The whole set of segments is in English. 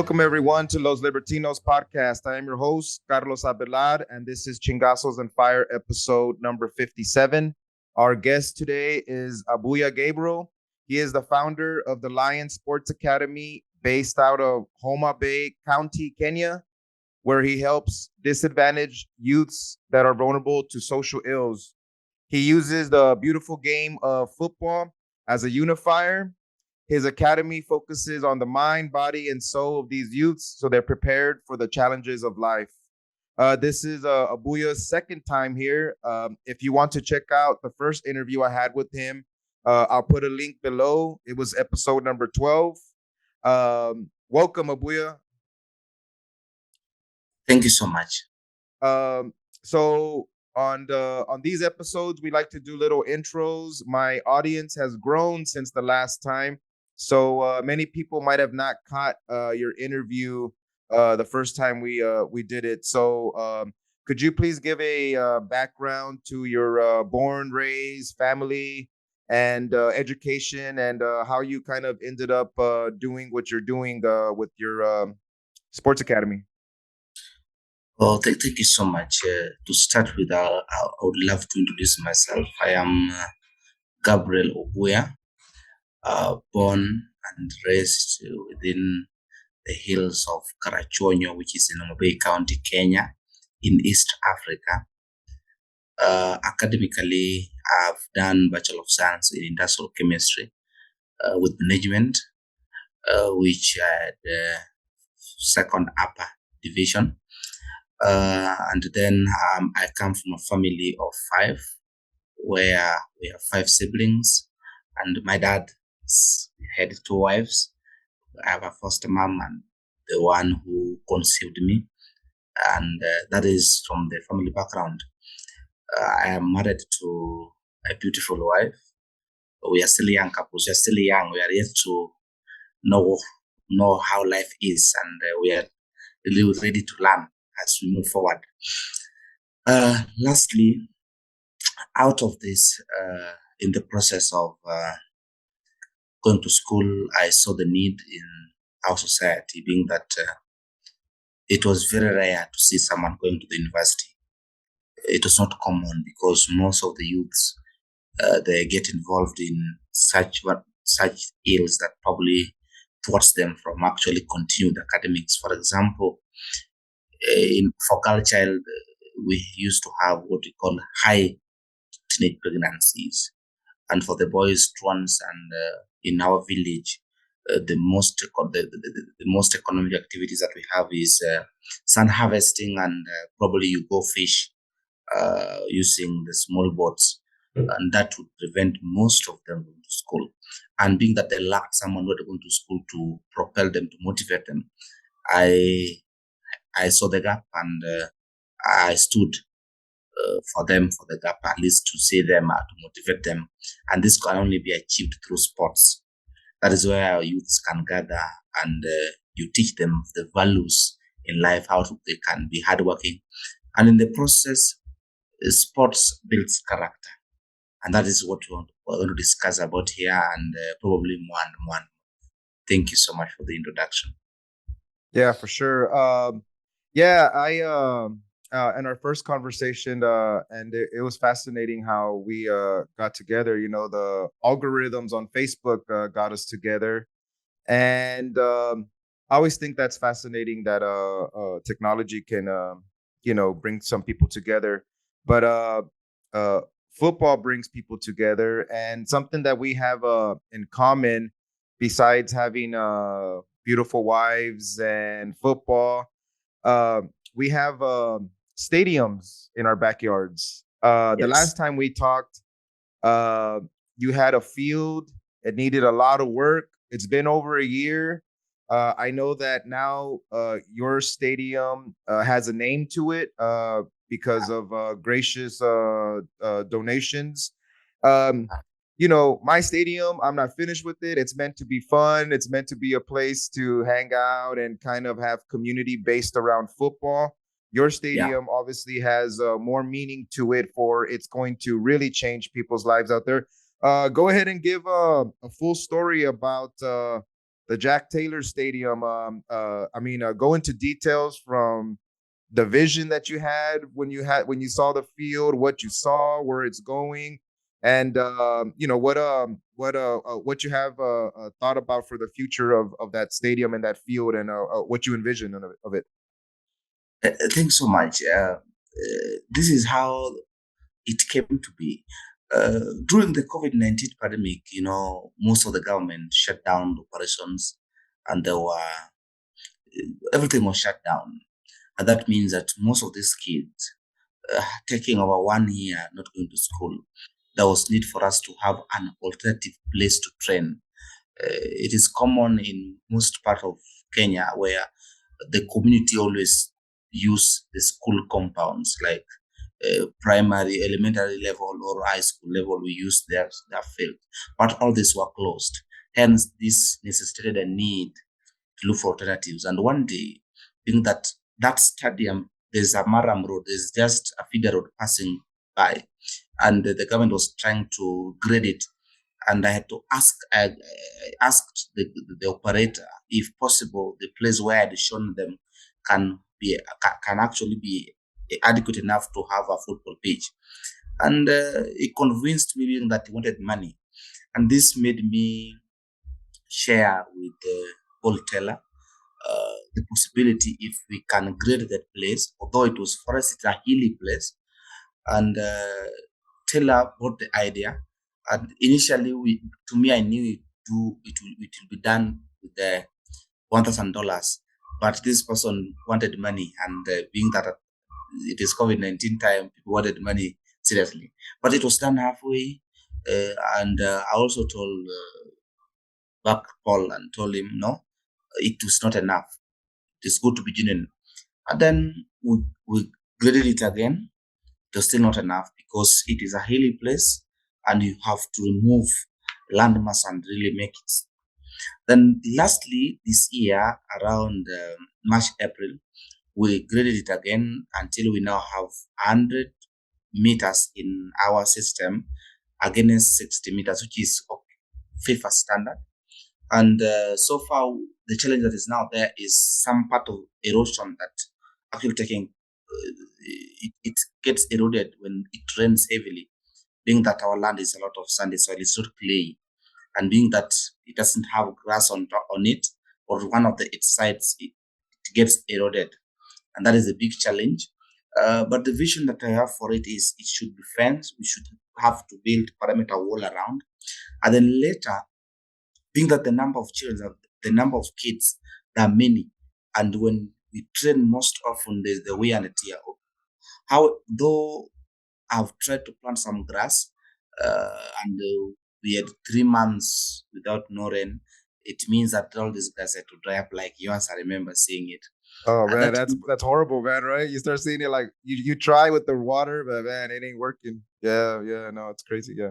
Welcome, everyone, to Los Libertinos podcast. I am your host, Carlos Abelar, and this is Chingazos and Fire episode number 57. Our guest today is Obuya Gabriel. He is the founder of the Lion Sports Academy based out of Homa Bay County, Kenya, where he helps disadvantaged youths that are vulnerable to social ills. He uses the beautiful game of football as a unifier. His academy focuses on the mind, body, and soul of these youths so they're prepared for the challenges of life. This is Obuya's second time here. If you want to check out the first interview I had with him, I'll put a link below. It was episode number 12. Welcome, Obuya. Thank you so much. So on these episodes, we like to do little intros. My audience has grown since the last time. So many people might have not caught your interview the first time we did it. So could you please give a background to your born, raised family and education and how you kind of ended up doing what you're doing with your sports academy? Well, thank you so much. To start with, I would love to introduce myself. I am Gabriel Obuya, born and raised within the hills of Karachuonyo, which is in Homa Bay County, Kenya, in East Africa. Academically, I've done Bachelor of Science in Industrial Chemistry with management, which I had second upper division. And then I come from a family of 5, where we have 5 siblings, and my dad had 2 wives. I have a foster mom and the one who conceived me, and that is from the family background. I am married to a beautiful wife. We are still young couples. We are still young. We are yet to know how life is, and we are really ready to learn as we move forward. Lastly, out of this, in the process of going to school, I saw the need in our society, being that it was very rare to see someone going to the university. It was not common because most of the youths they get involved in such ills that probably thwarts them from actually continue the academics. For example, for girl child, we used to have what we call high teenage pregnancies, and for the boys, twins, and in our village, the most economic activities that we have is sun harvesting, and probably you go fish using the small boats, and that would prevent most of them going to school. And being that they lacked someone who had gone to school to propel them, to motivate them, I saw the gap, and I stood for them, for the gap, at least to see them, to motivate them. And this can only be achieved through sports. That is where our youths can gather, and you teach them the values in life, they can be hardworking. And in the process, sports builds character. And that is what we're going to discuss about here, and probably more and more. Thank you so much for the introduction. Yeah, for sure. I in our first conversation, and it was fascinating how we got together. You know, the algorithms on Facebook got us together, and I always think that's fascinating that technology can bring some people together, but football brings people together, and something that we have in common, besides having beautiful wives and football. We have stadiums in our backyards. The last time we talked, you had a field. It needed a lot of work. It's been over a year. I know that now your stadium has a name to it because of gracious donations. My stadium, I'm not finished with it. It's meant to be fun. It's meant to be a place to hang out and kind of have community based around football. Your stadium obviously has more meaning to it, for it's going to really change people's lives out there. Go ahead and give a full story about the the Jack Taylor Stadium. I mean, go into details from the vision that you had when you saw the field, what you saw, where it's going, and what you have thought about for the future of that stadium and that field, and what you envision of it. Thanks so much. This is how it came to be. During the COVID-19 pandemic, most of the government shut down operations, and everything was shut down. And that means that most of these kids taking over 1 year not going to school, there was need for us to have an alternative place to train. It is common in most part of Kenya where the community always use the school compounds like primary, elementary level, or high school level. We use their field, but all these were closed. Hence, this necessitated a need to look for alternatives. And one day, being that stadium, there's a Maram Road, there's just a feeder road passing by, and the government was trying to grade it. And I had to I asked the operator if possible, the place where I had shown them can actually be adequate enough to have a football pitch. And he convinced me that he wanted money. And this made me share with Paul Teller the possibility if we can grade that place, although it was forest, it's a hilly place. And Taylor bought the idea. And initially, to me, I knew it will be done with the $1,000, but this person wanted money, and being that it is COVID-19 time, people wanted money seriously. But it was done halfway, and I also told back Paul and told him no, it was not enough. It is good to be genuine. And then we graded it again. It was still not enough because it is a hilly place and you have to remove landmass and really make it. Then lastly, this year around March, April, we graded it again until we now have 100 meters in our system against 60 meters, which is FIFA standard. And so far, the challenge that is now there is some part of erosion that actually it gets eroded when it rains heavily, being that our land is a lot of sandy soil, it's not clay, and being that it doesn't have grass on it, or one of its sides, it gets eroded. And that is a big challenge. But the vision that I have for it is it should be fenced. We should have to build perimeter wall around. And then later, being that the number of children, the number of kids, there are many. And when we train most often, there's the wear and tear. How, though I've tried to plant some grass, and we had 3 months without no rain. It means that all this grass had to dry up like yours. I remember seeing it. Oh And man, that that's horrible, man. Right? You start seeing it like you try with the water, but man, it ain't working. Yeah, yeah, no, it's crazy. Yeah.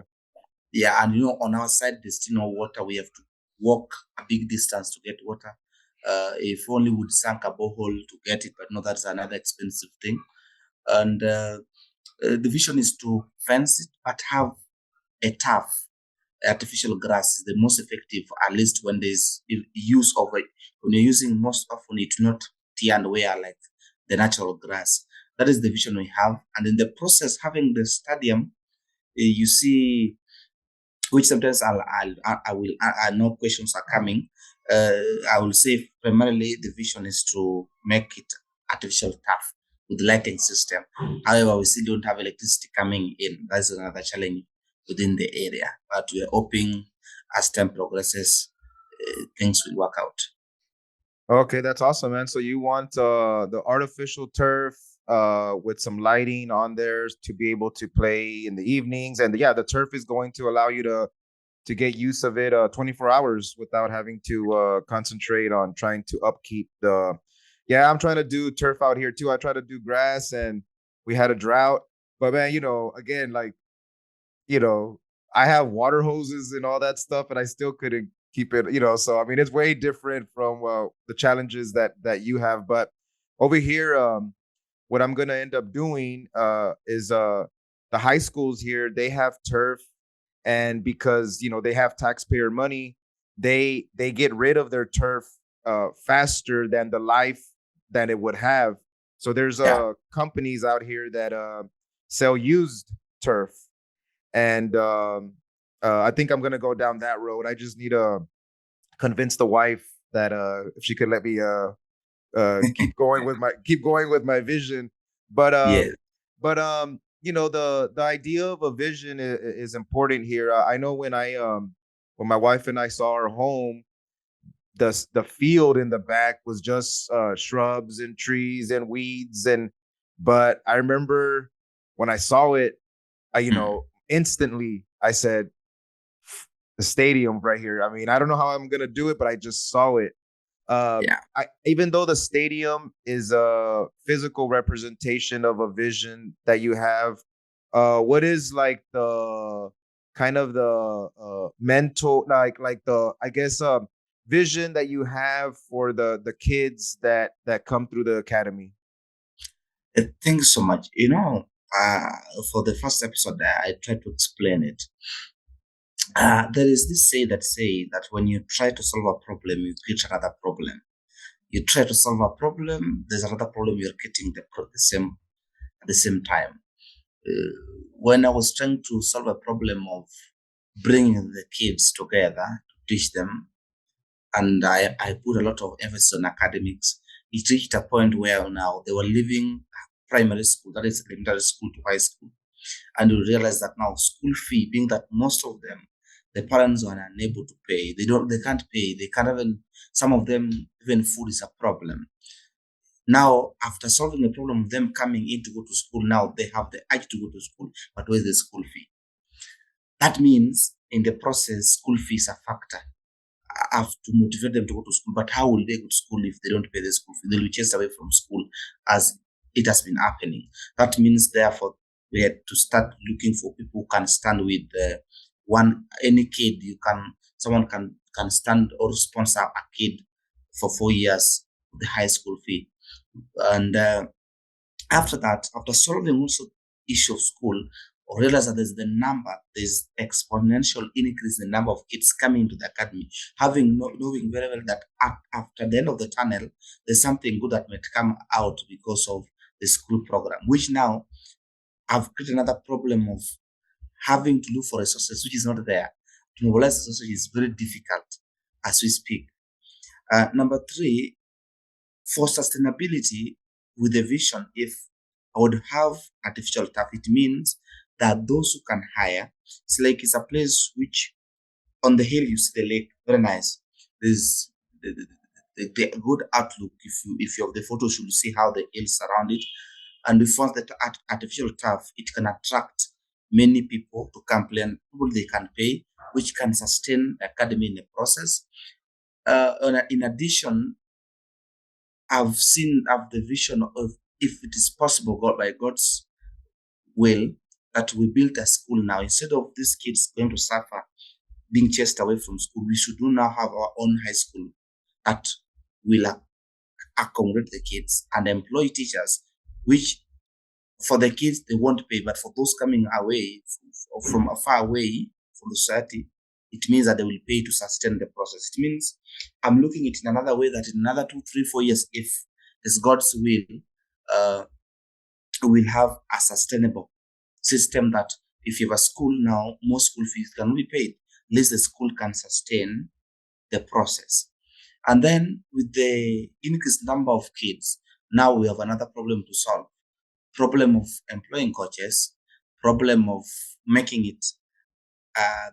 Yeah, and on our side, there's still no water. We have to walk a big distance to get water. If only we'd sunk a borehole to get it, but no, that's another expensive thing. And the vision is to fence it, but have a turf. Artificial grass is the most effective, at least when there's use of it. When you're using most often, it not tear and wear like the natural grass. That is the vision we have. And in the process, having the stadium, you see which sometimes I will I know questions are coming. I will say primarily the vision is to make it artificial turf with lighting system. However, we still don't have electricity coming in. That's another challenge within the area. But we are hoping as time progresses, things will work out. Okay, that's awesome, man. So you want the artificial turf with some lighting on there to be able to play in the evenings, and yeah, the turf is going to allow you to get use of it 24 hours without having to concentrate on trying to upkeep the. Yeah, I'm trying to do turf out here too. I try to do grass, and we had a drought, but man, again, like I have water hoses and all that stuff, and I still couldn't keep it. So I mean, it's way different from the challenges that you have. But over here, what I'm gonna end up doing is the high schools here, they have turf, and because they have taxpayer money, they get rid of their turf faster than the life that it would have. So there's Yeah. companies out here that sell used turf, and I think I'm gonna go down that road. I just need to convince the wife that if she could let me keep going with my vision. But Yes. the idea of a vision is important here. I know when my wife and I saw our home, the field in the back was just shrubs and trees and weeds, and but I remember when I saw it, I Mm. instantly I said the stadium right here. I mean, I don't know how I'm gonna do it, but I just saw it. Yeah. Even though the stadium is a physical representation of a vision that you have, what is like the kind of the mental, like the I guess vision that you have for the kids that come through the academy? Thanks so much. You know, uh, for the first episode, I tried to explain it. There is this say that when you try to solve a problem, you create another problem. You try to solve a problem, there's another problem you're getting the same at the same time. When I was trying to solve a problem of bringing the kids together to teach them, and I put a lot of emphasis on academics, it reached a point where now they were leaving primary school, that is elementary school to high school, and you realize that now school fee, being that most of them, the parents are unable to pay. They can't pay. They can't even, some of them, even food is a problem. Now, after solving the problem of them coming in to go to school, now they have the urge to go to school, but where's the school fee? That means in the process, school fees are a factor. I have to motivate them to go to school, but how will they go to school if they don't pay the school fee? They'll be chased away from school as it has been happening. That means, therefore, we had to start looking for people who can stand with any kid. Someone can stand or sponsor a kid for 4 years with the high school fee. And after that, after solving also issue of school, or realize that there's exponential increase in the number of kids coming to the academy, knowing very well that after the end of the tunnel, there's something good that might come out because of the school program, which now I've created another problem of having to look for resources, which is not there. To mobilize resources is very difficult as we speak. Number three, for sustainability with a vision, if I would have artificial turf, it means that those who can hire, it's a place which on the hill you see the lake, very nice. There's the good outlook. If you have the photos, you'll see how the hills surround it. And if once that artificial turf, it can attract many people to come play, and people they can pay, which can sustain the academy in the process. In addition, I've the vision of, if it is possible, God by God's will, that we build a school now. Instead of these kids going to suffer being chased away from school, we should do now have our own high school that will accommodate the kids and employ teachers, which for the kids they won't pay, but for those coming away from far away from the society, it means that they will pay to sustain the process. It means I'm looking at it in another way, that in another 2, 3, 4 years, if it's God's will, uh, we'll have a sustainable system that if you have a school now, most school fees can be paid. At least the school can sustain the process. And then with the increased number of kids, now we have another problem to solve. Problem of employing coaches, problem of making it uh,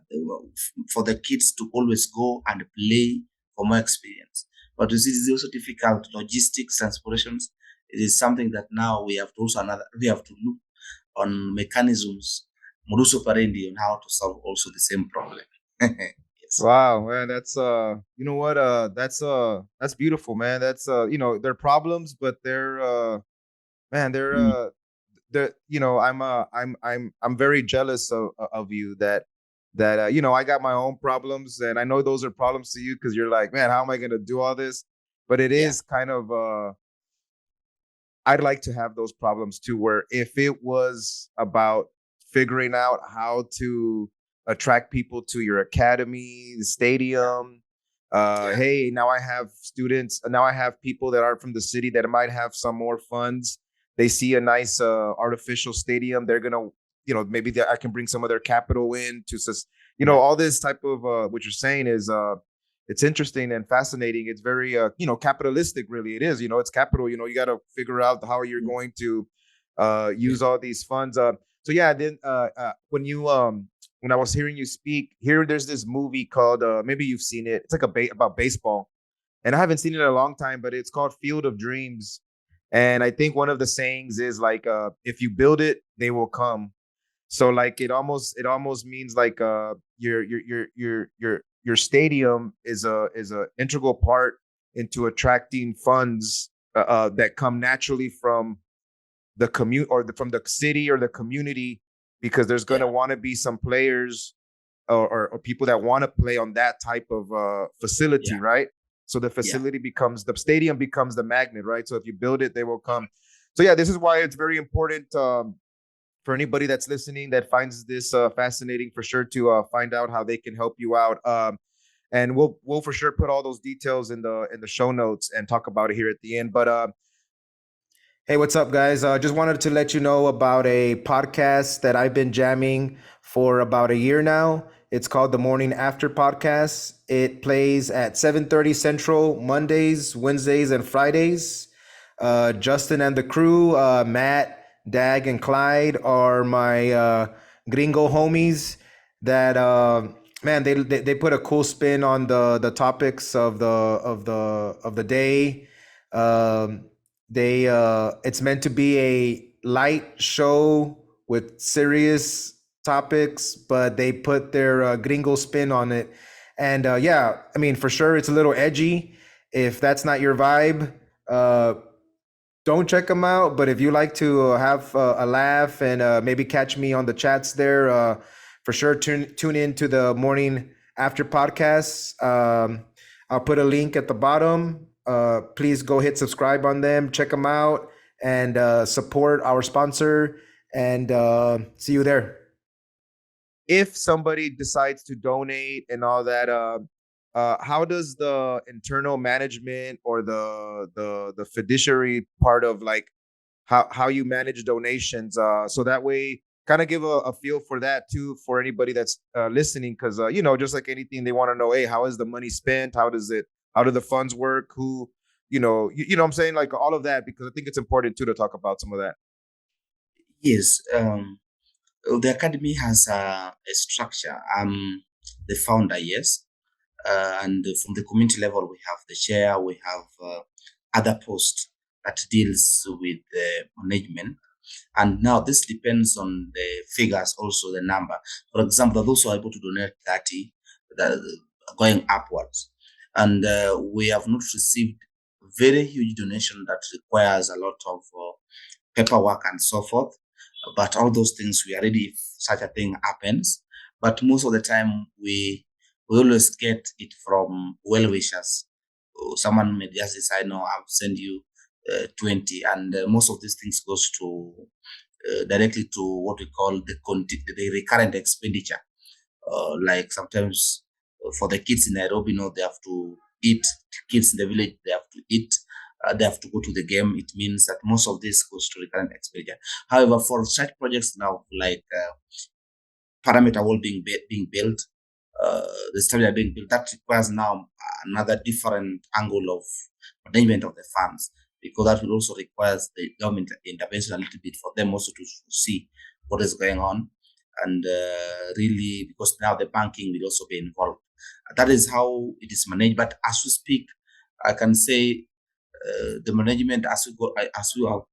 for the kids to always go and play for more experience. But you see, it's also difficult. Logistics, transportations, it is something that now we have to look on mechanisms, modus operandi, on how to solve also the same problem. Yes. Wow, man, that's you know what, that's beautiful, man. That's they're problems, but man, Mm. they're I'm very jealous of you that I got my own problems, and I know those are problems to you because you're like, man, how am I gonna do all this? But it Yeah. is kind of I'd like to have those problems too, where if it was about figuring out how to attract people to your academy, the stadium, Hey, now I have students, now I have people that are from the city that might have some more funds. They see a nice artificial stadium, they're gonna, maybe I can bring some of their capital in to Yeah, all this type of what you're saying is it's interesting and fascinating. It's very capitalistic, really. It is, it's capital. You got to figure out how you're yeah, going to yeah, use all these funds. So yeah, then when I was hearing you speak here, there's this movie called maybe you've seen it. It's like about baseball, and I haven't seen it in a long time, but it's called Field of Dreams. And I think one of the sayings is like, if you build it, they will come. So like it almost means like your stadium is a integral part into attracting funds that come naturally from the commute or from the city or the community, because there's going yeah, to want to be some players or people that want to play on that type of facility, yeah, right? So yeah. the stadium becomes the magnet, right? So if you build it, they will come. So yeah, this is why it's very important, for anybody that's listening that finds this fascinating, for sure to find out how they can help you out. And we'll for sure put all those details in the show notes and talk about it here at the end. But hey, what's up, guys? Just wanted to let you know about a podcast that I've been jamming for about a year now. It's called the Morning After Podcast. It plays at 7:30 Central Mondays, Wednesdays, and Fridays. Justin and the crew, Matt, Dag, and Clyde are my gringo homies. That man, they put a cool spin on the topics of the day. Um, they It's meant to be a light show with serious topics, but they put their gringo spin on it. And yeah, I mean, for sure, it's a little edgy. If that's not your vibe, uh, don't check them out. But if you like to have a laugh and maybe catch me on the chats there, for sure tune in to the morning after podcasts. I'll put a link at the bottom. Please go hit subscribe on them, check them out, and support our sponsor. And see you there. If somebody decides to donate and all that, how does the internal management or the fiduciary part of like how you manage donations, so that way kind of give a feel for that too for anybody that's listening, because just like anything, they want to know, hey, how is the money spent, how do the funds work, who, you know what I'm saying, like all of that, because I think it's important too to talk about some of that. Yes. The academy has a structure. The founder, yes, and from the community level, we have the chair, we have other posts that deals with the management. And now this depends on the figures, also the number. For example, those who are able to donate 30, that going upwards. And we have not received very huge donation that requires a lot of paperwork and so forth. But all those things we are ready if such a thing happens. But most of the time we always get it from well wishers. Someone may just decide, no, I'll send you 20, and most of these things goes to directly to what we call the recurrent expenditure. Like sometimes for the kids in Nairobi, they have to eat. Kids in the village, they have to eat. They have to go to the game. It means that most of this goes to recurrent expenditure. However, for such projects now, like parameter wall being built, the stadium being built, that requires now another different angle of management of the funds, because that will also require the government intervention a little bit for them also to see what is going on, and really, because now the banking will also be involved. That is how it is managed. But as we speak, I can say the management as we are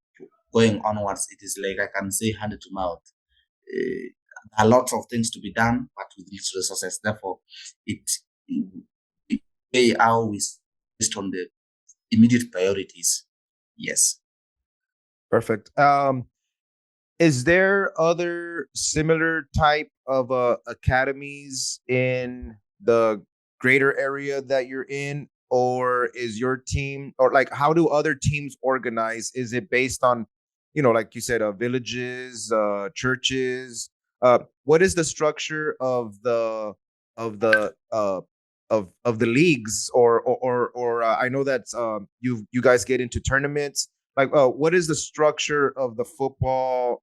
going onwards, it is like I can say hand to mouth. A lot of things to be done, but with little resources. Therefore, it, it pay how we based on the immediate priorities. Yes. Perfect. Is there other similar type of academies in the greater area that you're in, or is your team, or like how do other teams organize? Is it based on, like you said, villages, churches? What is the structure of the of the leagues, or I know that you guys get into tournaments. Like, what is the structure of the football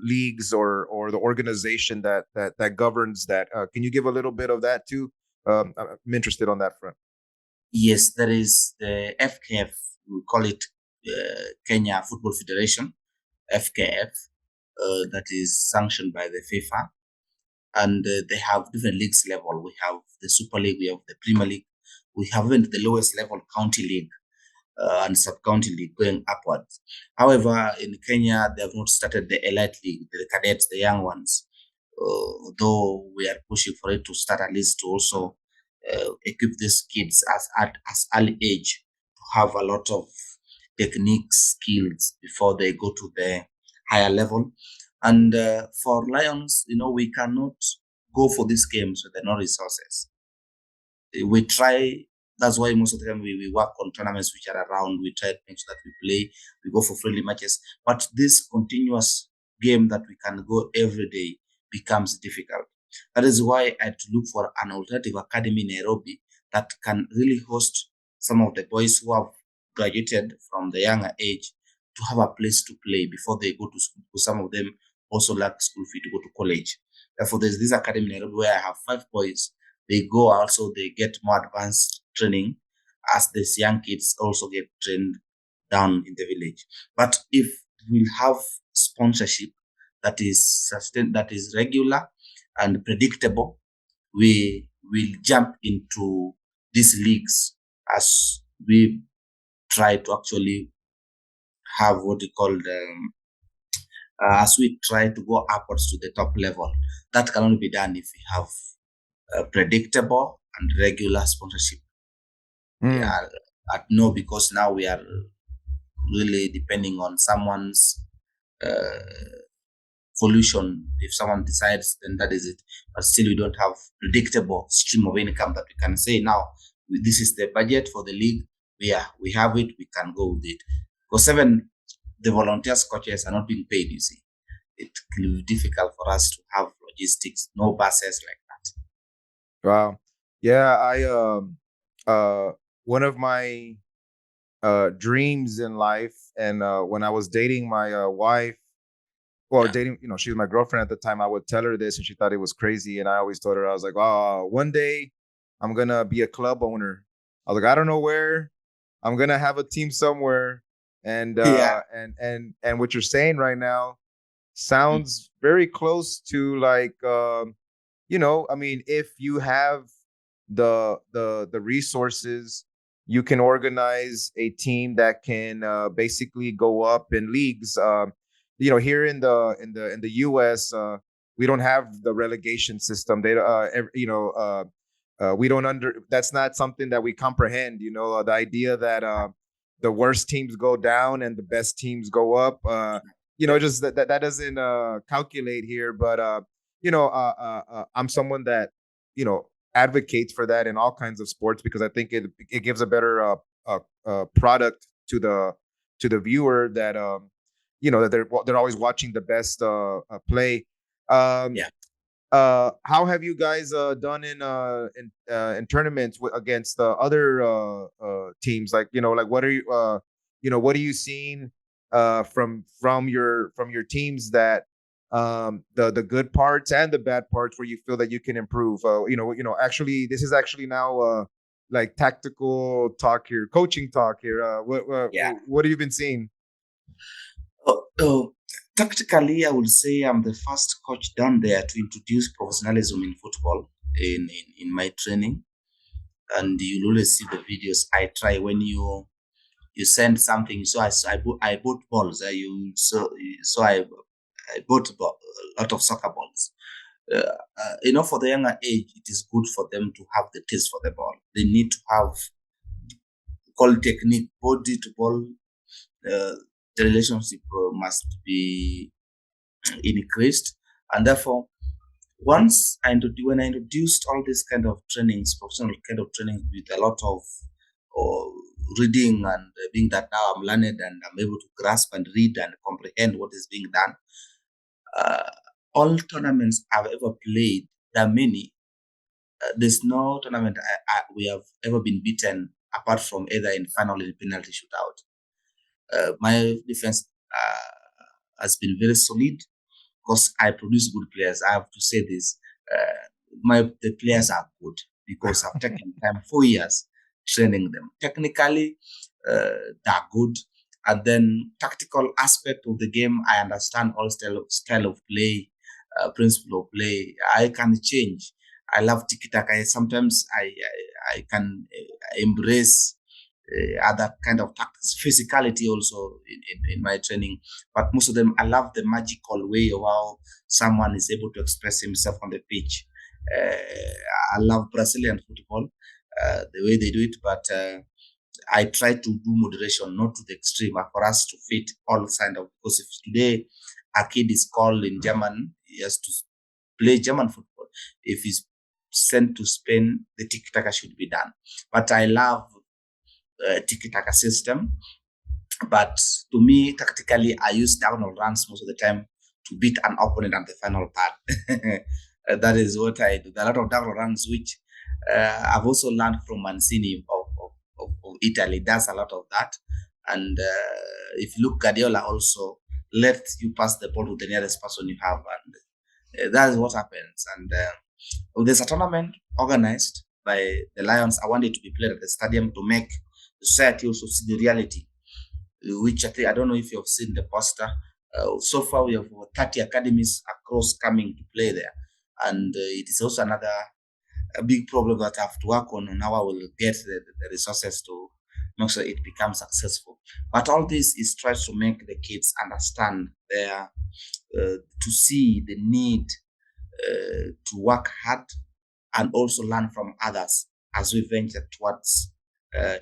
leagues, or the organization that governs that? Can you give a little bit of that too? I'm interested on that front. Yes, there is the FKF. We call it Kenya Football Federation, FKF, that is sanctioned by the FIFA, and they have different leagues level. We have the Super League, we have the Premier League, we have even the lowest level County League, and sub-county league going upwards. However, in Kenya, they have not started the elite league, the cadets, the young ones. Though we are pushing for it to start, at least to also equip these kids as early age to have a lot of techniques, skills before they go to the higher level. And for Lions, we cannot go for these games with no resources. We try. That's why most of the time we work on tournaments which are around. We try to make sure that we play, we go for friendly matches. But this continuous game that we can go every day becomes difficult. That is why I had to look for an alternative academy in Nairobi that can really host some of the boys who have graduated from the younger age to have a place to play before they go to school. Because some of them also lack school fee to go to college. Therefore, there's this academy in Nairobi where I have 5 boys. They go also, they get more advanced training as these young kids also get trained down in the village. But if we'll have sponsorship that is sustained, that is regular and predictable, we will jump into these leagues as we try to actually have what we call as we try to go upwards to the top level. That can only be done if we have predictable and regular sponsorship. Mm. Yeah, no, because now we are really depending on someone's uh, pollution. If someone decides, then that is it. But still, we don't have predictable stream of income that we can say now. This is the budget for the league. We have it. We can go with it. Because even the volunteers coaches are not being paid. You see, it will be difficult for us to have logistics, no buses like that. Wow. Yeah, I one of my dreams in life, and when I was dating my wife, well, Yeah, dating, she was my girlfriend at the time, I would tell her this and she thought it was crazy. And I always told her, I was like, oh, one day I'm gonna be a club owner. I was like, I don't know where. I'm gonna have a team somewhere. And yeah, what you're saying right now sounds very close to, like, I mean, if you have the resources, you can organize a team that can basically go up in leagues. Here in the US, we don't have the relegation system. We don't under. That's not something that we comprehend. The idea that the worst teams go down and the best teams go up. yeah, Just that doesn't calculate here. But I'm someone that you know advocates for that in all kinds of sports, because I think it gives a better product to the viewer, that that they're always watching the best play. Um, yeah. how have you guys done in tournaments against other teams? Like, like, what are you seeing from your teams, that the good parts and the bad parts, where you feel that you can improve? Actually, this is actually now like tactical talk here, coaching talk here. Yeah. What have you been seeing? Tactically, I would say I'm the first coach down there to introduce professionalism in football in my training. And you'll always see the videos I try when you send something. So I bought balls. I bought a lot of soccer balls. For the younger age, it is good for them to have the taste for the ball. They need to have call technique, body to ball. Uh, the relationship must be increased, and therefore when I introduced all this kind of trainings, professional kind of trainings with a lot of uh, reading, and being that now I'm learned and I'm able to grasp and read and comprehend what is being done. Uh, all tournaments I've ever played, there are many. there's no tournament we have ever been beaten apart from either in final or in penalty shootout. My defense has been very solid because I produce good players. I have to say this. The players are good because I've taken time 4 years training them. Technically, they're good. And then tactical aspect of the game, I understand all style of play, principle of play. I can change. I love tiki taka. Sometimes I can embrace other kind of tactics, physicality also in my training. But most of them, I love the magical way of how someone is able to express himself on the pitch. I love Brazilian football, the way they do it, but I try to do moderation, not to the extreme, for us to fit all kind of. Because if today a kid is called in German, he has to play German football. If he's sent to Spain, the tiki taka should be done. But I love tiki taka system. But to me, tactically, I use diagonal runs most of the time to beat an opponent at the final part. That is what I do. There are a lot of diagonal runs, which I've also learned from Mancini of Italy. Does a lot of that. And if you look, Guardiola also let you pass the ball to the nearest person you have. And that is what happens. And there's a tournament organized by the Lions. I want it to be played at the stadium to make the society also see the reality, which I don't know if you've seen the poster. So far, we have over 30 academies across coming to play there. And it is also another a big problem that I have to work on how I will get the resources to make sure it becomes successful. But all this is tries to make the kids understand their, to see the need to work hard and also learn from others as we venture towards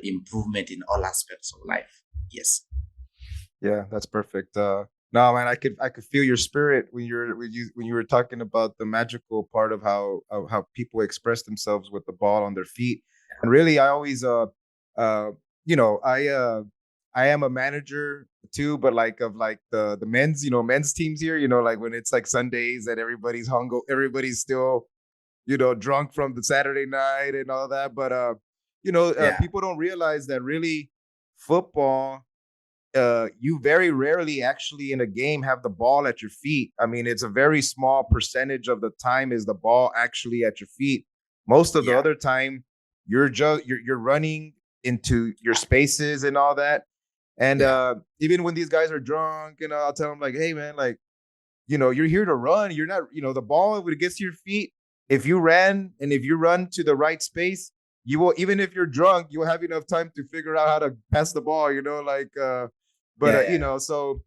improvement in all aspects of life. Yes. Yeah, that's perfect. No, man, I could feel your spirit when you were talking about the magical part of how people express themselves with the ball on their feet. And really, I always uh you know I am a manager too, but like of like the men's men's teams here. Like when it's like Sundays and everybody's still drunk from the Saturday night and all that. But Yeah. people don't realize that really football, you very rarely actually in a game have the ball at your feet. I mean, it's a very small percentage of the time is the ball actually at your feet. Most of the Yeah. other time, you're running into your spaces and all that. And Yeah. even when these guys are drunk, I'll tell them like, "Hey, man, like, you're here to run. You're not, the ball when it gets to your feet. If you ran and if you run to the right space, you will, even if you're drunk, you will have enough time to figure out how to pass the ball. Like, but Yeah. Yeah. so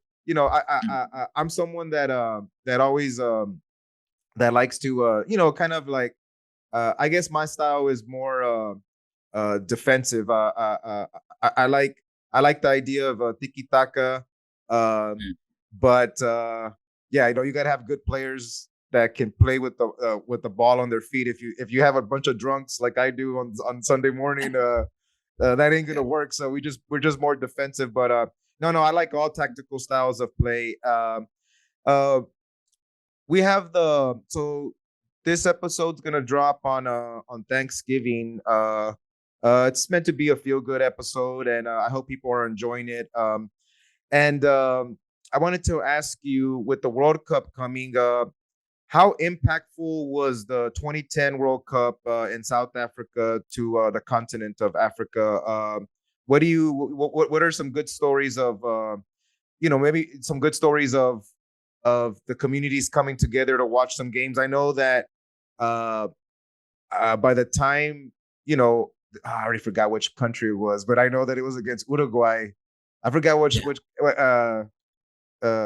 I'm someone that always that likes to kind of like I guess my style is more defensive. I like the idea of tiki taka, um, Mm. but yeah, you gotta have good players that can play with the ball on their feet. If you have a bunch of drunks like I do on Sunday morning, that ain't Yeah. gonna work. So we're just more defensive. But no, I like all tactical styles of play. Uh, we have the so this episode's gonna drop on Thanksgiving. It's meant to be a feel good episode, and I hope people are enjoying it. And I wanted to ask you, with the World Cup coming, how impactful was the 2010 World Cup in South Africa to the continent of Africa? What are some good stories of maybe some good stories of the communities coming together to watch some games? I know that uh, by the time I already forgot which country it was, but I know that it was against Uruguay. I forgot Yeah. which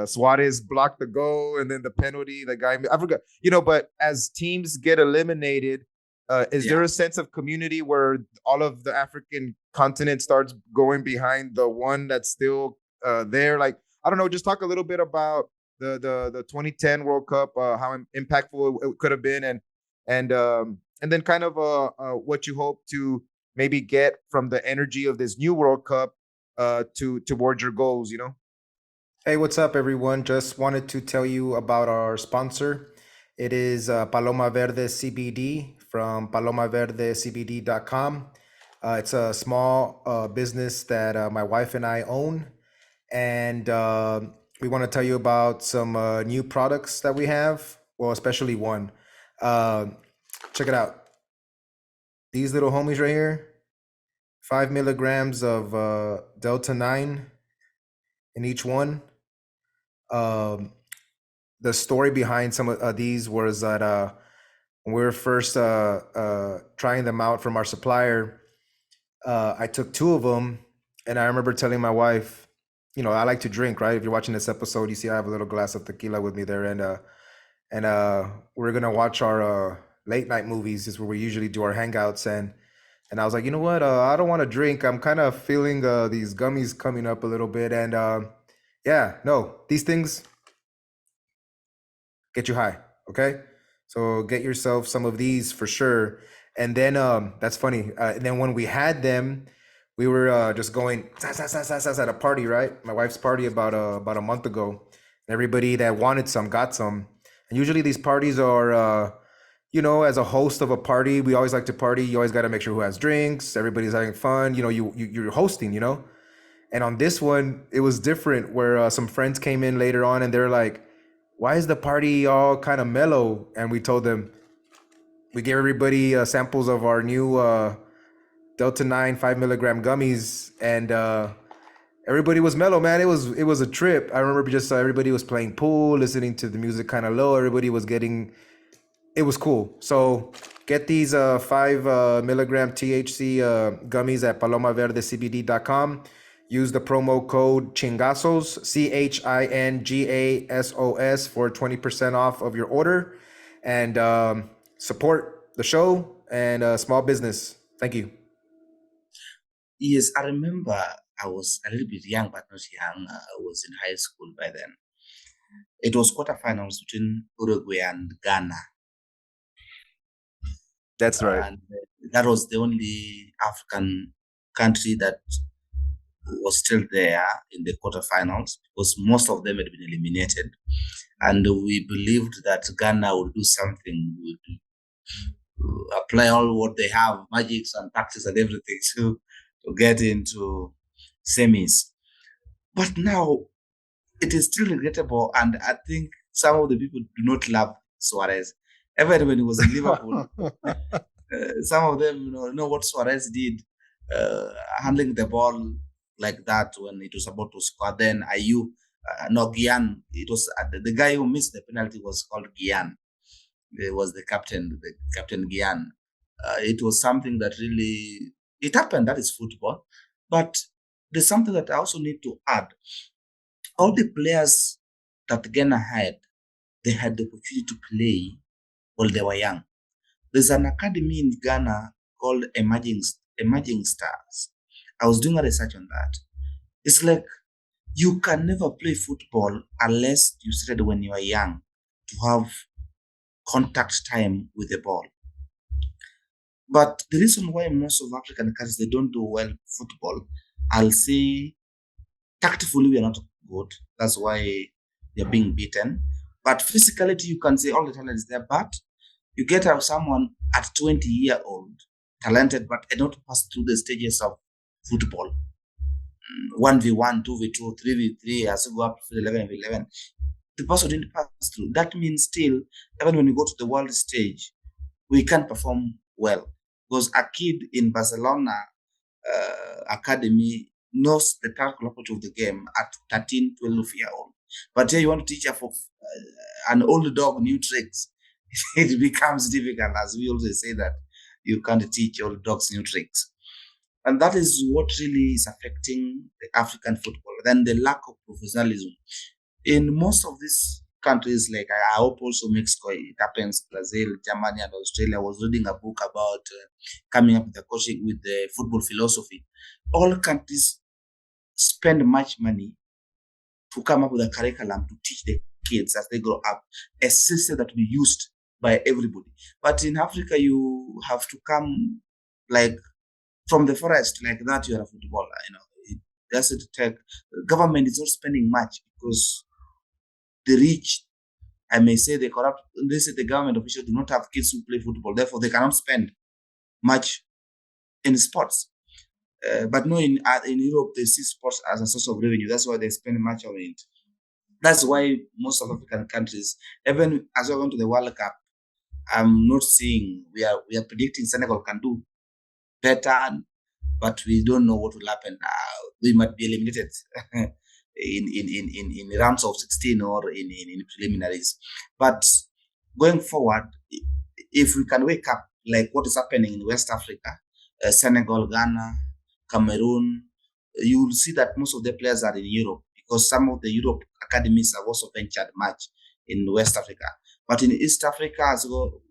Suarez blocked the goal and then the penalty. The guy I forgot. But as teams get eliminated, is there Yeah. a sense of community where all of the African continent starts going behind the one that's still there? Like, I don't know. Just talk a little bit about the 2010 World Cup, how impactful it could have been, and then kind of what you hope to maybe get from the energy of this new World Cup to towards your goals. Hey, what's up, everyone? Just wanted to tell you about our sponsor. It is Paloma Verde CBD from palomaverdecbd.com. It's a small business that my wife and I own. And we want to tell you about some new products that we have. Well, especially one. Check it out. These little homies right here, 5 milligrams of Delta 9 in each one. The story behind some of these was that when we were first trying them out from our supplier, I took 2 of them, and I remember telling my wife, you know, I like to drink, right? If you're watching this episode, you see I have a little glass of tequila with me there, and we're gonna watch our late night movies. Is where we usually do our hangouts, and I was like, you know what? I don't want to drink. I'm kind of feeling these gummies coming up a little bit, and yeah, no, these things get you high. Okay, so get yourself some of these for sure. And then that's funny. And then when we had them, we were just going at a party, right? My wife's party about a month ago. And everybody that wanted some got some. And usually these parties are you know, as a host of a party, we always like to party. You always got to make sure who has drinks. Everybody's having fun. You know, you're hosting. You know, and on this one, it was different. Where some friends came in later on, and they're like, "Why is the party all kind of mellow?" And we told them we gave everybody samples of our new Delta 9 5 milligram gummies, and everybody was mellow, man. It was a trip. I remember just everybody was playing pool, listening to the music kind of low. Everybody was getting it was cool. So get these 5 milligram THC gummies at palomaverdecbd.com. Use the promo code Chingasos, CHINGASOS, for 20% off of your order, and support the show and small business. Thank you. Yes, I remember I was a little bit young, but not young. I was in high school by then. It was quarterfinals between Uruguay and Ghana. That's right. And that was the only African country that was still there in the quarterfinals because most of them had been eliminated. And we believed that Ghana would do something, would apply all what they have, magics and tactics and everything to get into semis. But now it is still regrettable, and I think some of the people do not love Suarez. Even when he was in Liverpool, some of them know what Suarez did, handling the ball like that when it was about to score. Then Ayu, no Gian, it was the guy who missed the penalty was called Gian. He was the captain Gian. It was something that really it happened. That is football, but there's something that I also need to add. All the players that Ghana had, they had the opportunity to play while they were young. There's an academy in Ghana called Emerging Stars. I was doing a research on that. It's like you can never play football unless you started when you were young to have contact time with the ball. But the reason why most of African countries they don't do well football, I'll say tactfully we are not good. That's why they're being beaten. But physicality, you can say all the talent is there, but you get out someone at 20-year-old, talented, but cannot pass through the stages of football. 1v1, 2v2, 3v3, as you go up to 11v11. The person didn't pass through. That means still, even when you go to the world stage, we can't perform well. Because a kid in Barcelona academy knows the tactical approach of the game at 13, 12-year-old. But here you want to teach an old dog new tricks. It becomes difficult, as we always say that you can't teach old dogs new tricks. And that is what really is affecting the African football. Then the lack of professionalism. In most of these countries, like I hope also Mexico, it happens, Brazil, Germany, and Australia. I was reading a book about coming up with the coaching with the football philosophy. All countries spend much money to come up with a curriculum to teach the kids as they grow up, a system that will be used by everybody. But in Africa, you have to come like from the forest like that. You are a footballer. It doesn't take. Government is not spending much because the rich I may say the corrupt, they say the government officials do not have kids who play football, therefore they cannot spend much in sports. But no, in Europe, they see sports as a source of revenue. That's why they spend much on it. That's why most of African countries, even as we're going to the World Cup, I'm not seeing we are predicting Senegal can do better, but we don't know what will happen. We might be eliminated in rounds of 16 or in preliminaries. But going forward, if we can wake up like what is happening in West Africa, Senegal, Ghana, Cameroon, you will see that most of the players are in Europe because some of the Europe academies have also ventured much in West Africa. But in East Africa as well,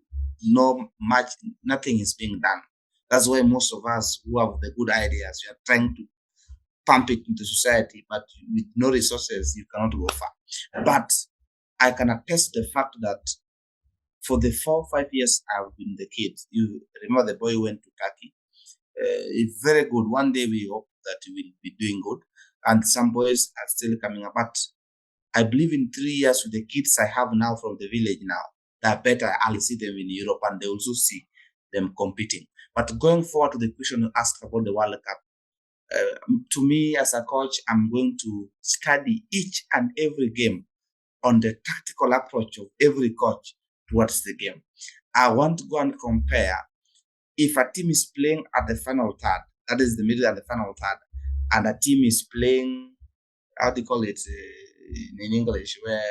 no much, nothing is being done. That's why most of us who have the good ideas, we are trying to pump it into society, but with no resources, you cannot go far. But I can attest the fact that for the 4 or 5 years I've been the kid, you remember the boy who went to Turkey. It's very good. One day we hope that he will be doing good, and some boys are still coming up. But I believe in 3 years with the kids I have now from the village now, that better I'll see them in Europe and they also see them competing. But going forward to the question you asked about the World Cup, to me as a coach, I'm going to study each and every game on the tactical approach of every coach towards the game. I want to go and compare if a team is playing at the final third, that is the middle and the final third, and a team is playing, how do you call it in English, where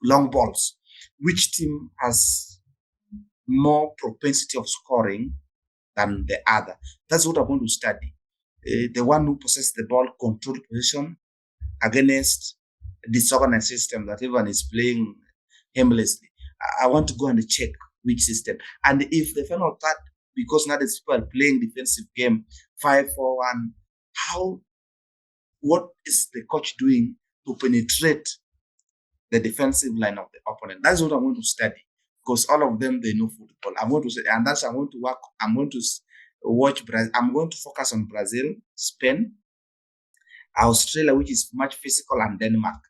long balls, which team has more propensity of scoring than the other? That's what I want to study. The one who possesses the ball, control position against disorganized system that everyone is playing aimlessly. I want to go and check which system. And if the final third, because now these people are playing defensive game 5-4-1, what is the coach doing to penetrate the defensive line of the opponent? That's what I want to study because all of them, they know football. I'm going to say, and that's I want to work. I'm going to watch Brazil. I'm going to focus on Brazil, Spain, Australia, which is much physical, and Denmark.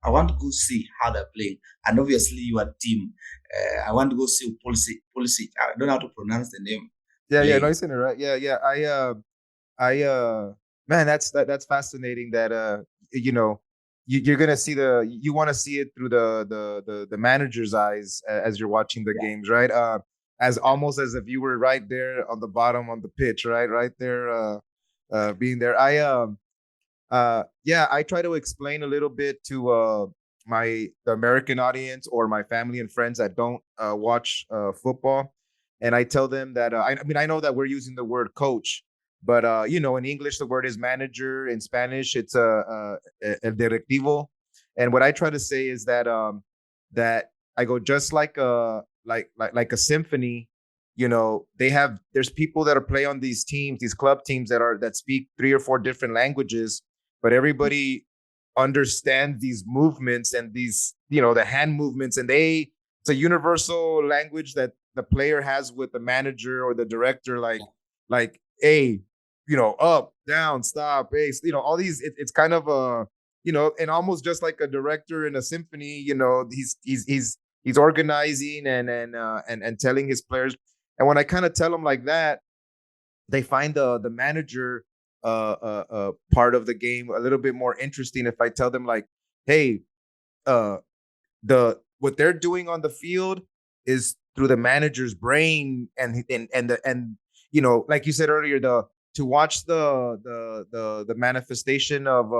I want to go see how they're playing, and obviously your team. I want to go see Pulisic. I don't know how to pronounce the name. Yeah, no, Playing. you're saying it right. Yeah. Man, that's fascinating. That you're gonna see you want to see it through the manager's eyes as you're watching the Yeah, games, right? As almost as if you were right there on the bottom on the pitch, right there, being there. Yeah, I try to explain a little bit to the American audience or my family and friends that don't watch football, and I tell them that I mean I know that we're using the word coach, but in English the word is manager. In Spanish, it's el directivo, and what I try to say is that that I go just like a symphony. There's people that are play on these teams, these club teams that speak 3 or 4 different languages, but everybody understands these movements and these, the hand movements, and it's a universal language that the player has with the manager or the director, like, hey, up, down, stop, hey, all these. It's kind of and almost just like a director in a symphony. He's organizing and telling his players. And when I kind of tell them like that, they find the manager part of the game a little bit more interesting. If I tell them like, hey, uh, what they're doing on the field is through the manager's brain, and like you said earlier, to watch the manifestation of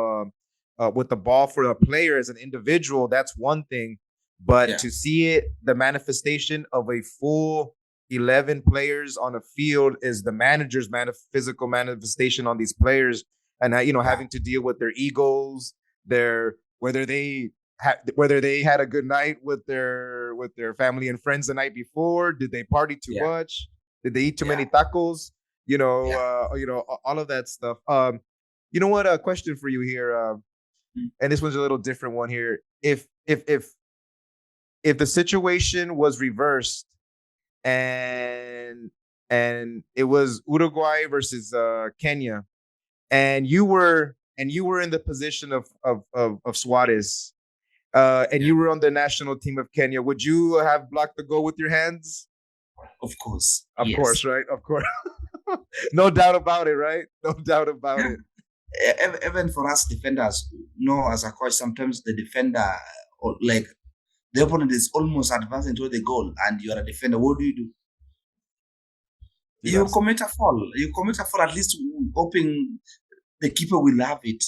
with the ball for a player as an individual, that's one thing, but yeah, to see it, the manifestation of a full 11 players on a field is the manager's physical manifestation on these players, and yeah, having to deal with their egos, their whether they had a good night with their family and friends the night before. Did they party too yeah, much? Did they eat too yeah, many tacos? yeah. All of that stuff. You know what? A question for you here, Mm. and this one's a little different one here. If the situation was reversed, and it was Uruguay versus Kenya, and you were in the position of Suarez, And Yeah. you were on the national team of Kenya. Would you have blocked the goal with your hands? Of course. Of course, Yes. right? Of course. No doubt about it, right? No doubt about Yeah. it. Even for us defenders, as a coach, sometimes the defender, or like the opponent is almost advancing toward the goal, and you are a defender. What do? You got You to. commit a fall. You commit a fall, at least hoping the keeper will have it.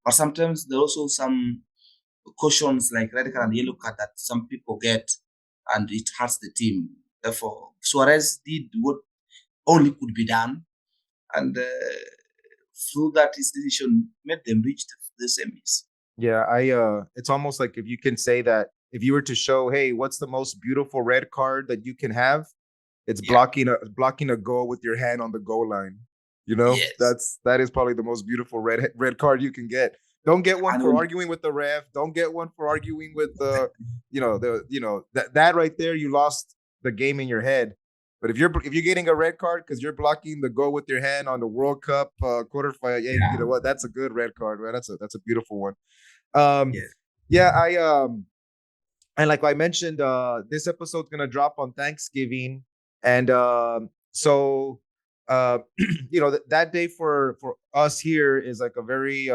But sometimes there are also some cautions like red card and yellow card that some people get, and it hurts the team. Therefore, Suarez did what only could be done, and through that, his decision made them reach the semis. Yeah, it's almost like if you can say that if you were to show, hey, what's the most beautiful red card that you can have? It's Yeah. blocking a goal with your hand on the goal line. You know, Yes. that is probably the most beautiful red card you can get. Don't get one And for when, arguing with the ref. Don't get one for arguing with that right there. You lost the game in your head. But if you're getting a red card because you're blocking the goal with your hand on the World Cup quarterfinal, yeah, you yeah, know what? That's a good red card, right? That's a beautiful one. Um, yes, yeah, and like I mentioned, this episode's gonna drop on Thanksgiving, and so that day for us here is like a very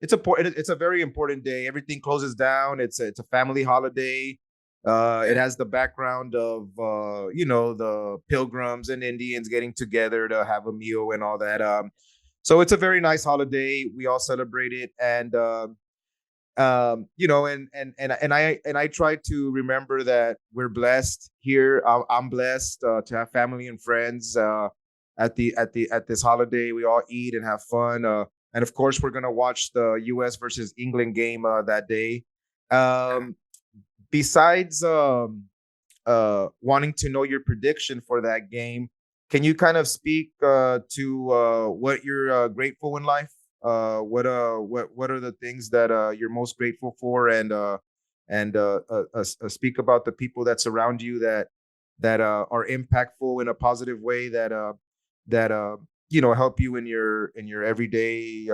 it's a very important day. Everything closes down. It's a family holiday. It yeah, has the background of the pilgrims and Indians getting together to have a meal and all that. So it's a very nice holiday. We all celebrate it, and and I try to remember that we're blessed here. I'm blessed to have family and friends at this holiday. We all eat and have fun, and of course we're gonna watch the U.S. versus England game that day. yeah, Besides wanting to know your prediction for that game, can you kind of speak to what you're grateful in life? What are the things that you're most grateful for, and speak about the people that surround you that are impactful in a positive way that help you in your everyday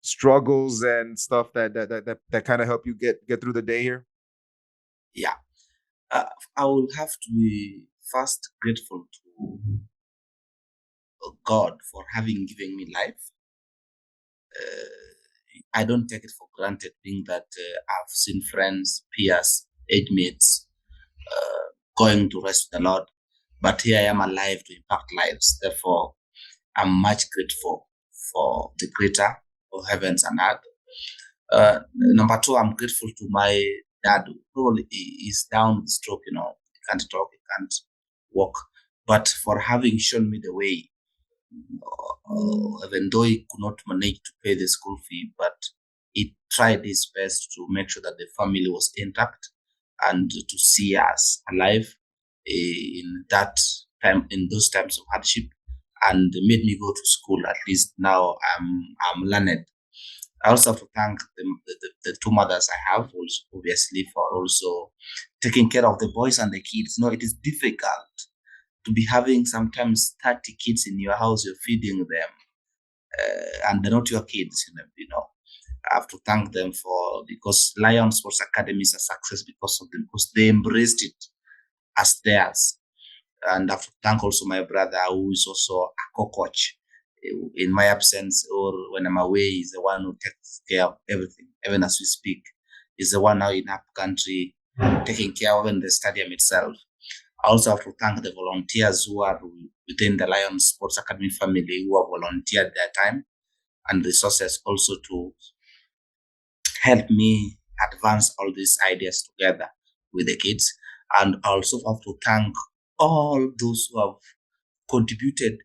struggles and stuff that kind of help you get through the day here. yeah. Uh, I will have to be first grateful to God for having given me life. I don't take it for granted, being that I've seen friends, peers, age mates going to rest with the Lord. But here I am alive to impact lives. Therefore, I'm much grateful for the Creator of heavens and earth. Number two, I'm grateful to my dad, who probably is down with stroke. He can't talk, he can't walk. But for having shown me the way, even though he could not manage to pay the school fee, but he tried his best to make sure that the family was intact and to see us alive in that time, in those times of hardship, and made me go to school. At least now I'm learned. I also have to thank the two mothers I have, also, obviously, for also taking care of the boys and the kids. It is difficult to be having sometimes 30 kids in your house, you're feeding them, and they're not your kids. I have to thank them because Lion Sports Academy is a success because of them, because they embraced it as theirs. And I have to thank also my brother, who is also a co-coach. In my absence or when I'm away, he's the one who takes care of everything. Even as we speak, he's the one now in up country taking care of even the stadium itself. I also have to thank the volunteers who are within the Lions Sports Academy family, who have volunteered their time and resources also to help me advance all these ideas together with the kids. And I also have to thank all those who have contributed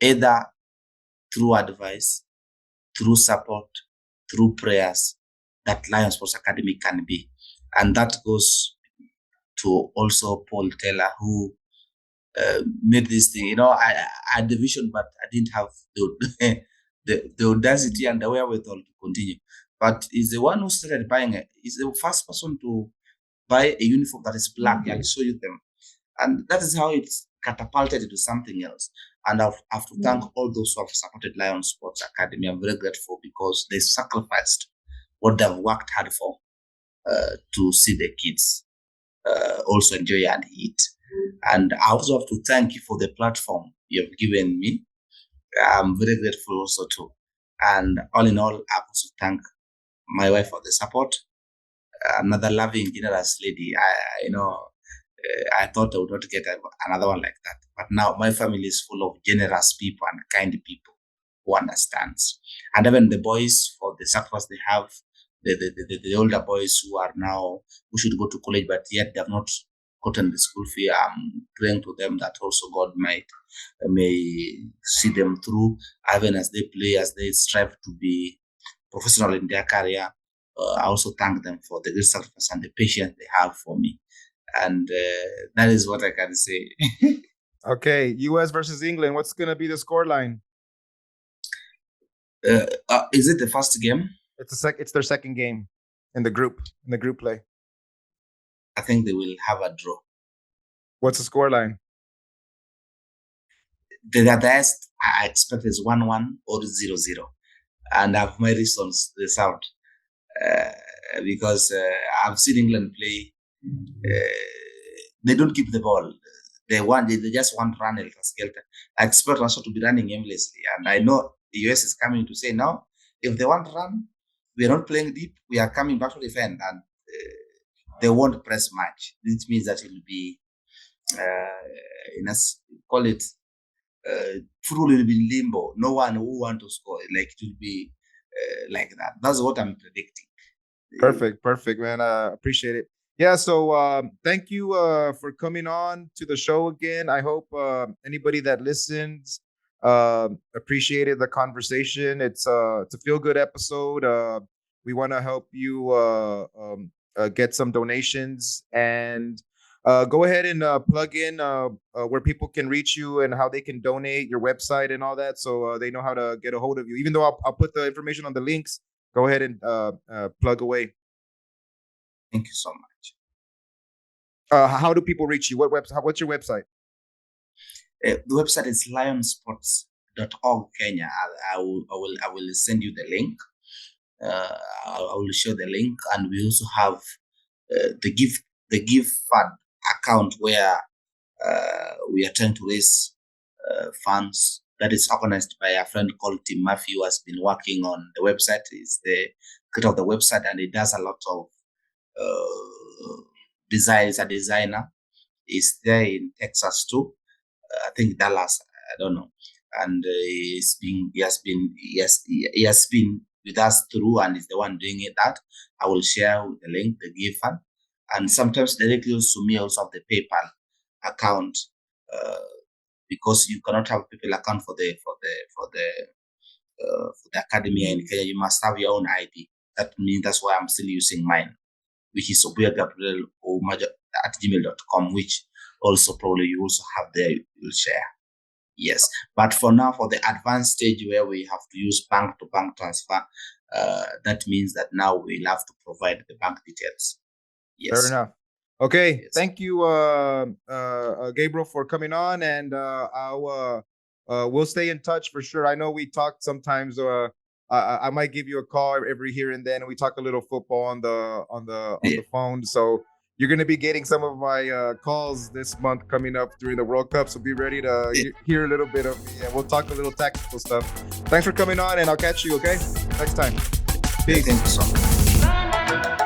either through advice, through support, through prayers that Lions Sports Academy can be. And that goes to also Paul Taylor, who made this thing. I had the vision, but I didn't have the audacity and the wherewithal to continue. But he's the one who started buying it. He's the first person to buy a uniform that is black. I'll show you them. And that is how it's catapulted into something else. And I have to thank all those who have supported Lion Sports Academy. I'm very grateful because they sacrificed what they've worked hard for. to see the kids also enjoy and eat. And I also have to thank you for the platform you have given me. I'm very grateful also too. And all in all, I also thank my wife for the support. Another loving, generous lady. I thought I would not get another one like that. But now my family is full of generous people and kind people who understands. And even the boys, for the sacrifice they have, the older boys who should go to college, but yet they have not gotten the school fee. I'm praying to them that also God may see them through, even as they play, as they strive to be professional in their career. I also thank them for the great sacrifice and the patience they have for me. And that is what I can say. Okay, U.S. versus England. What's gonna be the score line? Is it the first game? It's their second game in the group play. I think they will have a draw. What's the score line? The best I expect is 1-1 or 0-0, and I have my reasons to this out because I've seen England play. They don't keep the ball. They just want run el skelter. I expect Russia to be running aimlessly, and I know the US is coming to say no. If they want to run, we are not playing deep. We are coming back to defend, and they won't press much. This means that it will be, call it, football will be limbo. No one who want to score. Like it will be like that. That's what I'm predicting. Perfect, man. Appreciate it. Yeah, so thank you for coming on to the show again. I hope anybody that listens appreciated the conversation. It's a feel-good episode. We want to help you get some donations, and go ahead and plug in where people can reach you and how they can donate, your website and all that, so they know how to get a hold of you. Even though I'll put the information on the links, go ahead and plug away. Thank you so much. How do people reach you? What's your website? The website is lionsports.org Kenya. I will send you the link. I will show the link, and we also have the give fund account where we are trying to raise funds. That is organized by a friend called Tim Murphy, who has been working on the website. He's the creator of the website, and he does a lot of designs. A designer. He's there in Texas too. I think Dallas. I don't know. And he has been with us through, and is the one doing it. That I will share the link, the give fund, and sometimes directly to me also of the PayPal account, because you cannot have a PayPal account for the academy in Kenya. You must have your own ID. That's why I'm still using mine, which is obuyagabrielouma at gmail.com, which also probably you also have there. You'll share. Yes, but for now, for the advanced stage where we have to use bank-to-bank transfer, that means that now we'll have to provide the bank details. Yes. Fair enough. Okay, Yes. thank you, Gabriel, for coming on, and we'll stay in touch for sure. I know we talked sometimes. I might give you a call every here and then, and we talk a little football on the phone. So you're going to be getting some of my calls this month coming up during the World Cup. So be ready to hear a little bit of me, and we'll talk a little tactical stuff. Thanks for coming on, and I'll catch you, okay? Next time. Peace. Thank you so much.